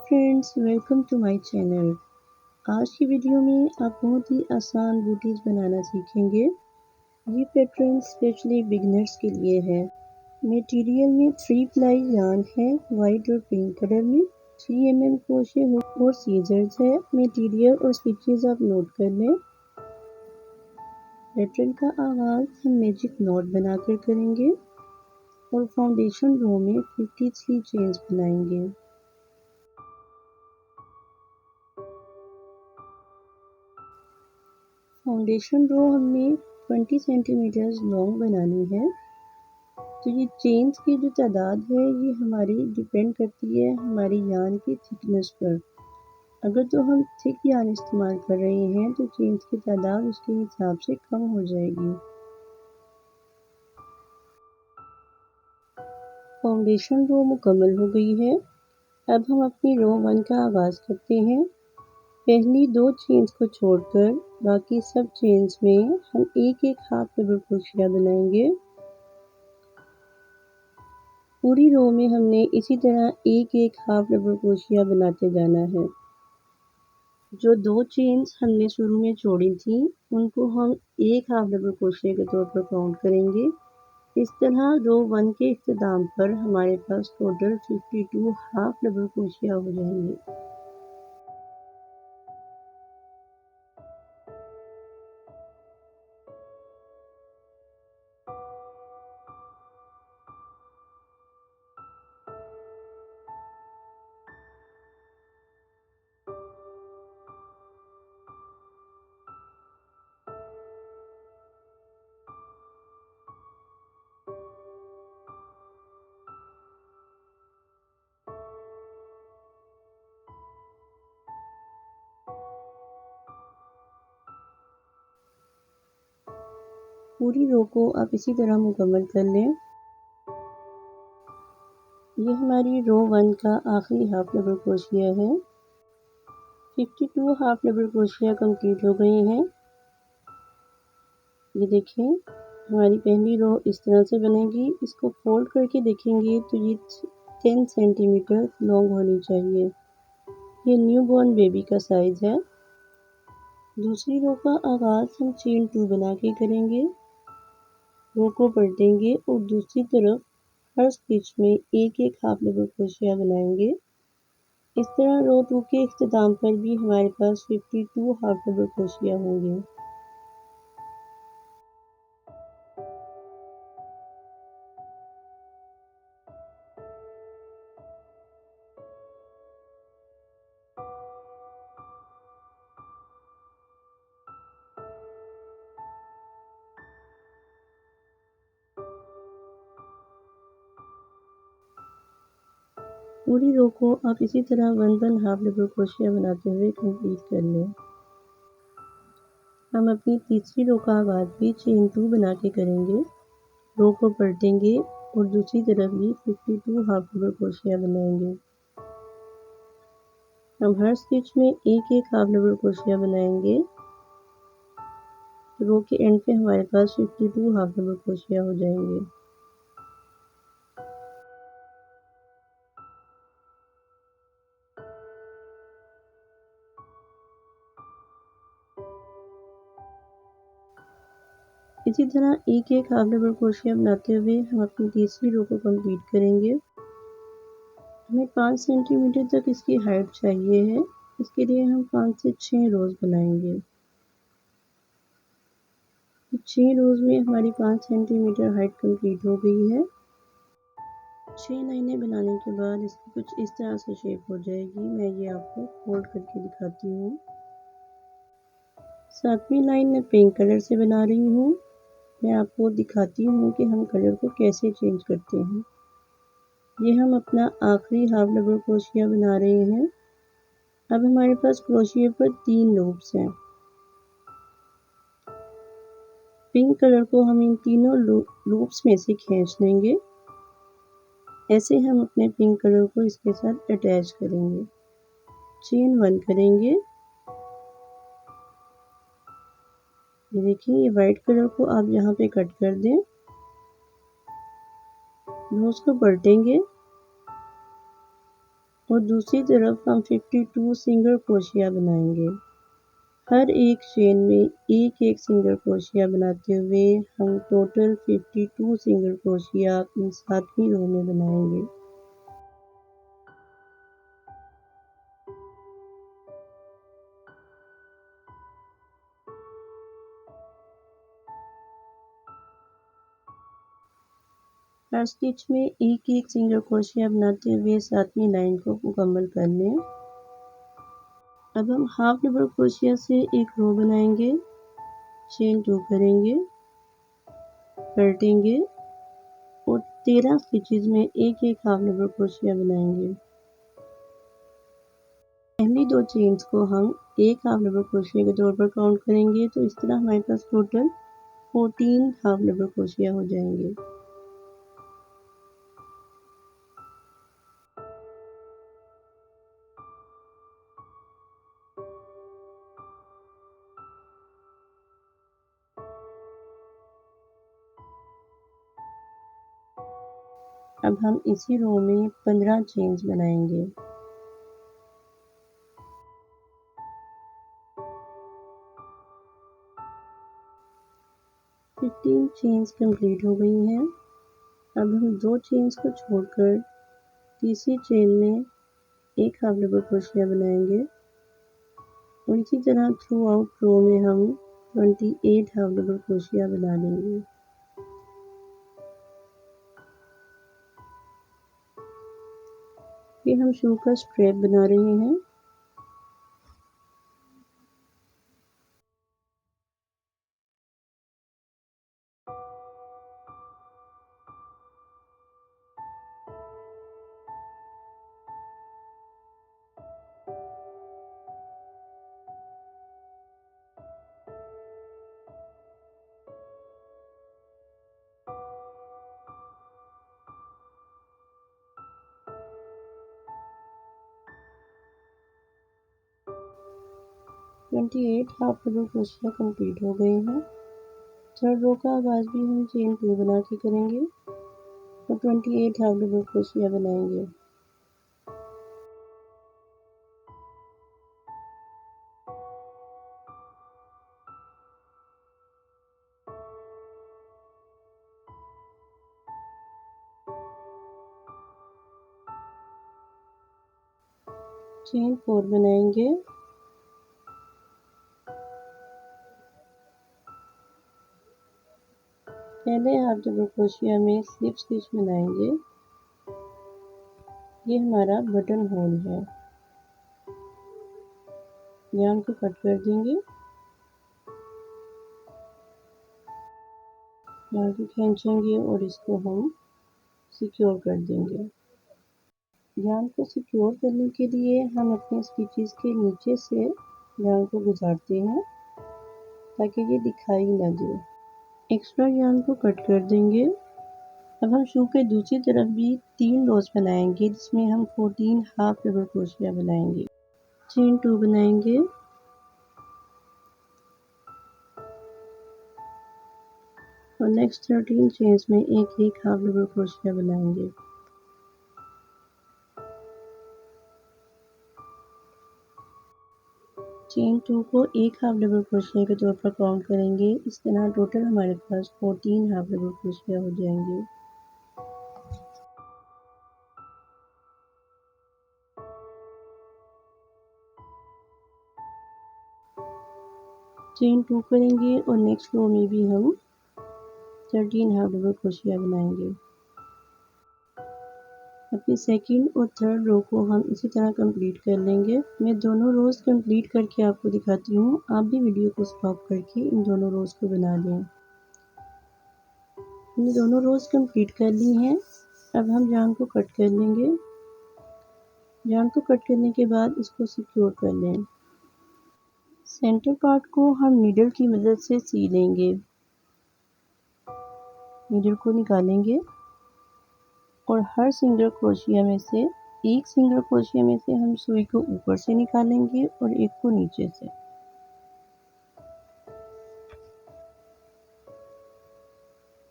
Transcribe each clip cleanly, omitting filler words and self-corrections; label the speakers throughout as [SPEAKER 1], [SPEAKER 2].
[SPEAKER 1] Friends, welcome to my channel. आज की video में आप बहुत ही आसान बूटीज बनाना सीखेंगे। ये पैटर्न स्पेशली बिगिनर्स के लिए है। मटेरियल में 3 प्लाई यार्न है, वाइट और पिंक कलर में। 3 mm क्रोशे हुक और सीजर्स है। मटेरियल और स्टिचेस आप नोट कर लें। पैटर्न का आगाज हम मैजिक नॉट बनाकर करेंगे और फाउंडेशन रो में 53 चेन्स बनाएंगे। फाउंडेशन रो हमने 20 सेंटीमीटर लॉन्ग बनानी है। तो ये चेन्स की जो तादाद है ये हमारी डिपेंड करती है हमारी यार्न की थिकनेस पर। अगर तो हम थिक यार्न इस्तेमाल कर रहे हैं तो चेन्स की तादाद उसके हिसाब से कम हो जाएगी। फाउंडेशन रो मुकम्मल हो गई है। अब हम अपनी रो 1 का आगाज़ करते हैं। पहली 2 चेन्स को छोड़कर बाकी सब चेन्स में हम एक हाफ डबल क्रोशिया बनाएंगे। पूरी रो में हमने इसी तरह एक हाफ डबल क्रोशिया बनाते जाना है। जो 2 चेन्स हमने शुरू में छोड़ी थी उनको हम एक हाफ डबल क्रोशिया के तौर पर काउंट करेंगे। इस तरह रो 1 के इख्तिताम पर हमारे पास टोटल 52 हाफ डबल क्रोशिया हो जाएंगे। पूरी रो को आप इसी तरह मुकम्मल कर लें। ये हमारी रो 1 का आखिरी हाफ डबल क्रोशिया है। 52 हाफ डबल क्रोशिया कंप्लीट हो गई हैं। ये देखें हमारी पहली रो इस तरह से बनेगी। इसको फोल्ड करके देखेंगे तो ये 10 सेंटीमीटर लॉन्ग होनी चाहिए। ये न्यू बॉर्न बेबी का साइज़ है। दूसरी रो का आगाज़ हम चेन 2 बना के करेंगे। रो को पलटेंगे और दूसरी तरफ हर स्टिच में एक हाफ डबल क्रोशिया बनाएंगे। इस तरह रो 2 के इख्तिताम पर भी हमारे पास 52 हाफ डबल क्रोशिया होंगे। पूरी रो को आप इसी तरह 1 हाफ डबल क्रोशिया बनाते हुए कंप्लीट कर लें। हम अपनी तीसरी रो का आगाज़ भी चेन 2 बना के करेंगे। रो को पलटेंगे और दूसरी तरफ भी 52 हाफ डबल क्रोशिया बनाएंगे। हम हर स्टिच में एक हाफ डबल क्रोशिया बनाएंगे। रो के एंड पे हमारे पास 52 हाफ डबल क्रोशिया हो जाएंगे। इसी तरह एक हाफ डबल क्रोशिया बनाते हुए हम अपनी तीसरी रो को कंप्लीट करेंगे। हमें 5 सेंटीमीटर तक इसकी हाइट चाहिए है। इसके लिए हम 5 से 6 रोज़ बनाएंगे। 6 रोज़ में हमारी 5 सेंटीमीटर हाइट कंप्लीट हो गई है। 6 लाइनें बनाने के बाद इसकी कुछ इस तरह से शेप हो जाएगी। मैं ये आपको फोल्ड करके दिखाती हूँ। 7वीं लाइन मैं पिंक कलर से बना रही हूँ। मैं आपको दिखाती हूँ कि हम कलर को कैसे चेंज करते हैं। ये हम अपना आखिरी हाफ डबल क्रोशिया बना रहे हैं। अब हमारे पास क्रोशिया पर 3 लूप्स हैं। पिंक कलर को हम इन तीनों लूप्स में से खींच लेंगे। ऐसे हम अपने पिंक कलर को इसके साथ अटैच करेंगे। चेन 1 करेंगे। ये देखिए ये वाइट कलर को आप यहाँ पे कट कर दें। रोज को पलटेंगे और दूसरी तरफ हम 52 सिंगल क्रोशिया बनाएंगे। हर एक चेन में एक एक सिंगल क्रोशिया बनाते हुए हम टोटल 52 सिंगल क्रोशिया अपनी 7वीं रो में बनाएंगे। हर स्टिच में एक एक सिंगल क्रोशिया बनाते हुए 7वीं लाइन को मुकम्मल कर लें। अब हम हाफ डबल क्रोशिया से एक रो बनाएंगे, चेन 2 करेंगे, पलटेंगे और 13 स्टिचेस में एक एक हाफ डबल क्रोशिया बनाएंगे। पहली 2 चेन्स को हम एक हाफ डबल क्रोशिया के तौर पर काउंट करेंगे, तो इस तरह हमारे पास टोटल 14 हाफ डबल क्रोशिया हो जाएंगे। अब हम इसी रो में 15 चेन्स बनाएंगे। 15 चेन्स कंप्लीट हो गई हैं। अब हम 2 चेन्स को छोड़कर तीसरी चेन में एक हाफ डबल क्रोशिया बनाएंगे और इसी तरह थ्रू आउट रो में हम 28 हाफ डबल क्रोशिया बना लेंगे। फिर हम शू का स्ट्रैप बना रहे हैं। Twenty at half double crochet complete हो गए हैं। थर्ड रो का आगाज भी हम चेन 2 बना के करेंगे और 28 हाफ डबल क्रोशिया बनाएंगे। चेन 4 बनाएंगे। पहले हाफ डबल क्रोशिया में स्लिप स्टिच बनाएंगे। ये हमारा बटन होल है। यार्न को कट कर देंगे, यार्न को खींचेंगे और इसको हम सिक्योर कर देंगे। यार्न को सिक्योर करने के लिए हम अपने स्टिचेस के नीचे से यार्न को गुजारते हैं ताकि ये दिखाई ना दे। एक्स्ट्रा यार्न को कट कर देंगे। अब हम शू के दूसरी तरफ भी 3 रोज बनाएंगे जिसमें हम 14 हाफ डबल क्रोशिया बनाएंगे। चेन 2 बनाएंगे और नेक्स्ट 13 चेन्स में एक एक हाफ डबल क्रोशिया बनाएंगे। चेन 2 को एक हाफ डबल क्रोशिया के तौर पर काउंट करेंगे। इस तरह टोटल हमारे पास 14 हाफ डबल क्रोशिया हो जाएंगे। चेन 2 करेंगे और नेक्स्ट रो में भी हम 13 हाफ डबल क्रोशिया बनाएंगे। अपनी सेकंड और थर्ड रो को हम इसी तरह कंप्लीट कर लेंगे। मैं दोनों रोज कंप्लीट करके आपको दिखाती हूँ। आप भी वीडियो को स्टॉप करके इन दोनों रोज को बना लें। हमने दोनों रोज कंप्लीट कर ली हैं। अब हम यार्न को कट कर लेंगे। यार्न को कट करने के बाद इसको सिक्योर कर लें। सेंटर पार्ट को हम नीडल की मदद से सी लेंगे। नीडल को निकालेंगे और हर सिंगल क्रोशिया में से एक सिंगल क्रोशिया में से हम सुई को ऊपर से निकालेंगे और एक को नीचे से।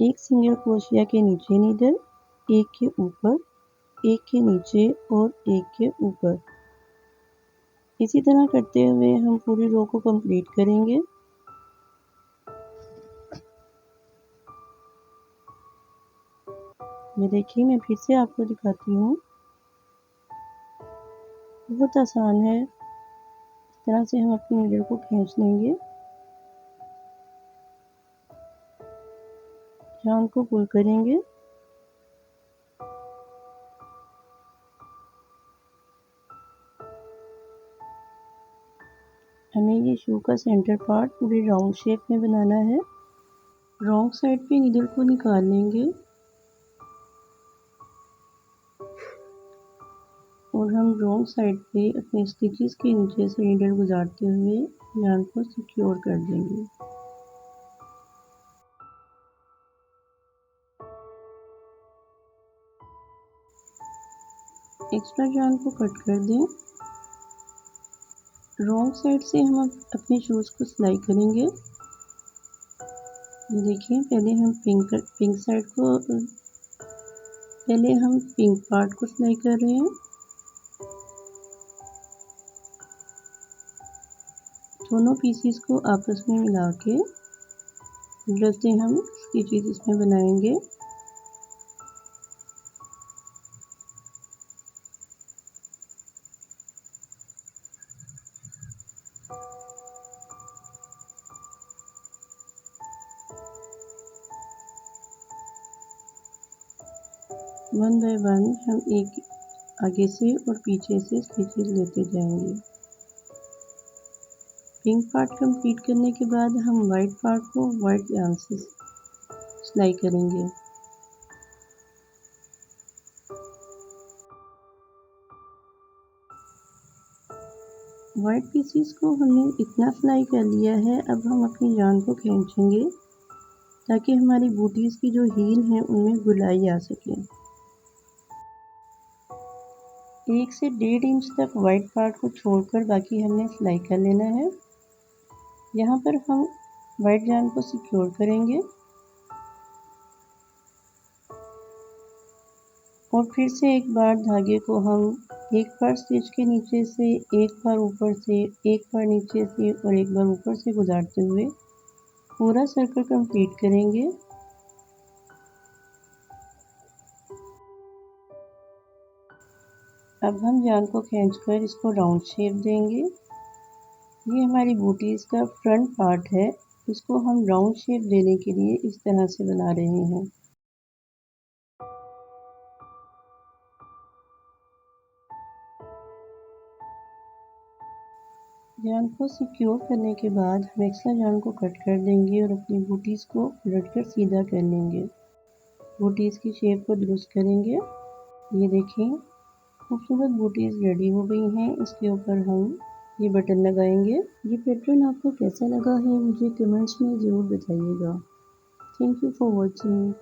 [SPEAKER 1] एक सिंगल क्रोशिया के नीचे नीडल, एक के ऊपर एक के नीचे और एक के ऊपर। इसी तरह करते हुए हम पूरी रो को कंप्लीट करेंगे। ये देखिए, मैं फिर से आपको दिखाती हूँ, बहुत आसान है। इस तरह से हम अपनी नीडल को खींच लेंगे, जान को पुल करेंगे। हमें ये शू का सेंटर पार्ट पूरे राउंड शेप में बनाना है। रॉन्ग साइड पे नीडल को निकाल लेंगे और हम रॉन्ग साइड पे अपने स्टिचेस के नीचे से नीडल गुजारते हुए yarn को सिक्योर कर देंगे। एक्स्ट्रा yarn को कट कर दें। रॉन्ग साइड से हम अपने शूज़ को सिलाई करेंगे। ये देखिए, पहले हम पिंक पार्ट को सिलाई कर रहे हैं। दोनों पीसीस को आपस में मिला के जैसे हम स्टिचेस इसमें बनाएंगे। वन बाय वन हम एक आगे से और पीछे से स्टिचेस लेते जाएंगे। पिंक पार्ट कंप्लीट करने के बाद हम वाइट पार्ट को वाइट yarn से सिलाई करेंगे। वाइट पीसीस को हमने इतना सिलाई कर लिया है, अब हम अपनी yarn को खींचेंगे ताकि हमारी बूटीज की जो हील है उनमें गुलाई आ सके। 1 से 1.5 इंच तक वाइट पार्ट को छोड़कर बाकी हमने सिलाई कर लेना है। यहाँ पर हम वाइट yarn को सिक्योर करेंगे और फिर से एक बार धागे को हम एक बार स्टिच के नीचे से, एक बार ऊपर से, एक बार नीचे से और एक बार ऊपर से गुजारते हुए पूरा सर्कल कंप्लीट करेंगे। अब हम yarn को खींचकर इसको राउंड शेप देंगे। ये हमारी बूटीज का फ्रंट पार्ट है, इसको हम राउंड शेप देने के लिए इस तरह से बना रहे हैं। yarn को सिक्योर करने के बाद हम एक्स्ट्रा yarn को कट कर देंगे और अपनी बूटीज को उलटकर सीधा कर लेंगे। बूटीज की शेप को दुरुस्त करेंगे। ये देखें, खूबसूरत बूटीज रेडी हो गई हैं। इसके ऊपर हम ये बटन लगाएंगे। ये पैटर्न आपको कैसा लगा है मुझे कमेंट्स में ज़रूर बताइएगा। Thank you for watching.